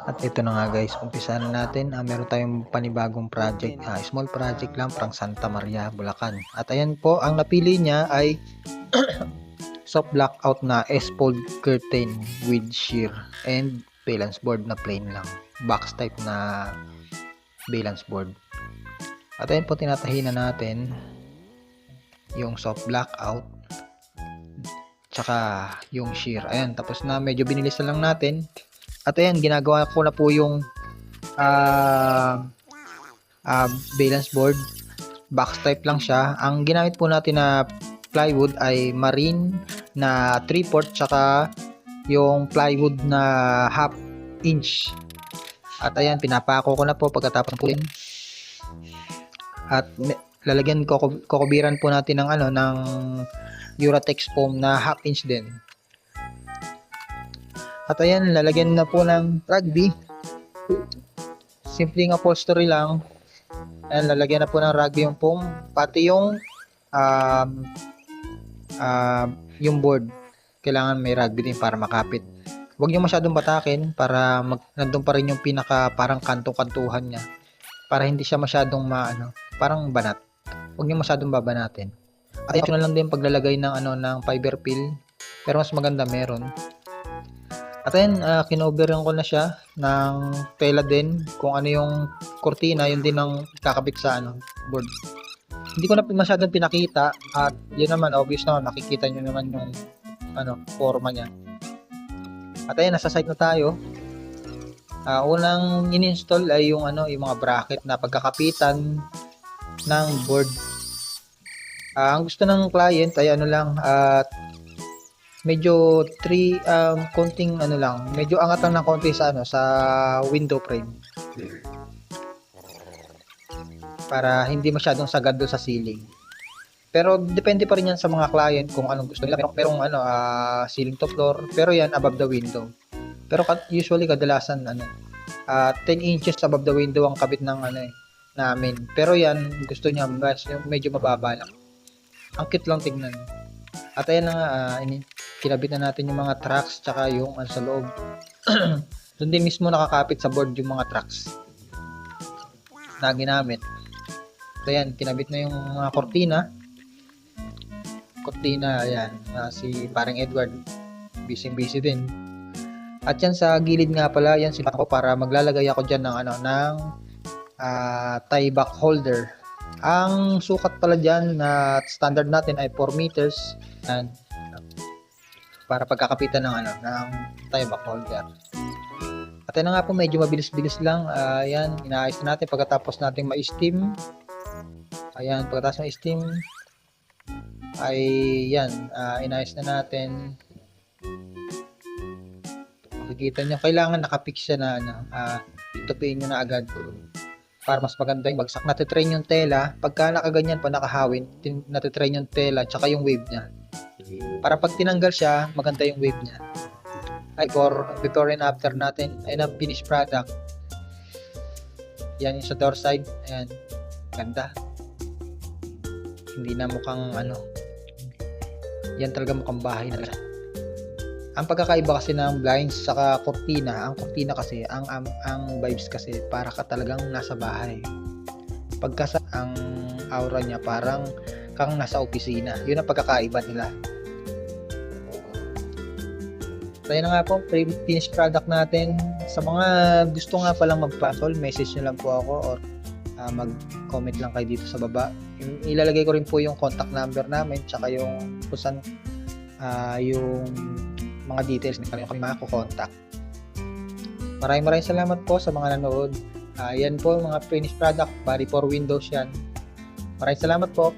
At ito na nga guys, umpisa na natin. Meron tayong panibagong project. Small project lang, from Santa Maria, Bulacan. At ayan po, ang napili niya ay soft blackout na S-fold curtain with sheer and valance board na plain lang. Box type na valance board. At ayan po, tinatahi na natin yung soft blackout tsaka yung sheer. Ayan, tapos na, medyo binilisan lang natin. At ayan, ginagawa ko na po yung valance board. Box type lang siya. Ang ginamit po natin na plywood ay marine na 3/4 tsaka yung plywood na 1/2 inch. At ayan, pinapako ko na po pagkatapos po yun. At lalagyan ko, kukubiran po natin ng ng Uratex foam na 1/2 inch din. At ayan, lalagyan na po ng rugby. Simpleng upholstery lang. Ayan, lalagyan na po ng rugby yung foam. Pati yung board. Kailangan may rugby din para makapit. Huwag nyo masyadong batakin para nandun pa rin yung pinaka parang kanto-kantuhan niya. Para hindi siya masyadong parang banat. Huwag nyo masyadong babanatin. At optional lang din paglalagay ng ng fiber fill. Pero mas maganda meron. At ayan, kinoveran ko na siya ng tela din. Kung ano yung kurtina, yun din ang kakabit sa board. Hindi ko na masyadong pinakita. At yun naman, obvious naman, makikita nyo naman yung forma niya. At ayan, nasa site na tayo. Unang in-install ay yung yung mga bracket na pagkakapitan ng board. Ang gusto ng client ay medyo konting medyo angat lang ng konti sa sa window frame. Para hindi masyadong sagad doon sa ceiling. Pero depende pa rin yan sa mga client kung anong gusto nila. Merong ceiling to floor, pero yan above the window. Pero usually kadalasan 10 inches above the window ang kabit ng namin. Pero yan gusto niya medyo mababa lang. Ang cute lang tignan. At ayan na kinabit na natin yung mga tracks tsaka yung sa loob. Doon din mismo nakakapit sa board yung mga tracks na ginamit. So ayan, kinabit na yung mga kortina. Ayan, si parang Edward busy din. At yan sa gilid nga pala, yan sila ko para maglalagay ako dyan ng tie back holder. Ang sukat pala dyan na standard natin ay 4 meters and para pagkakapitan ng tie back holder. At yan nga po, medyo mabilis-bilis lang. Ayan, inaayos na natin pagkatapos nating ma-steam. Ayan, pagkatapos ma-steam ay yan, inayos na natin. Makikita nyo, kailangan nakapix siya na tupiin nyo na agad para mas maganda yung bagsak. Natitrain yung tela, pagka nakaganyan pa nakahawin, natitrain yung tela tsaka yung wave nya para pag tinanggal siya, maganda yung wave nya. Ay, before and after natin, ayun ang finished product. Yan yung sa door side. Ayan, ganda. Hindi na mukhang yan talaga mukhang bahay na. Ang pagkakaiba kasi ng blinds saka kortina, ang kortina kasi, ang vibes kasi para ka talagang nasa bahay. Pagka ang aura niya parang kang nasa opisina. Yun ang pagkakaiba nila. So yun na nga po, finished product natin. Sa mga gusto nga palang magpa-install, message nyo lang po ako or mag-comment lang kayo dito sa baba. Ilalagay ko rin po yung contact number namin tsaka yung kusan yung mga details na kami makakontakt. Maraming salamat po sa mga nanood. Yan po mga finished product, body for windows yan. Maraming salamat po.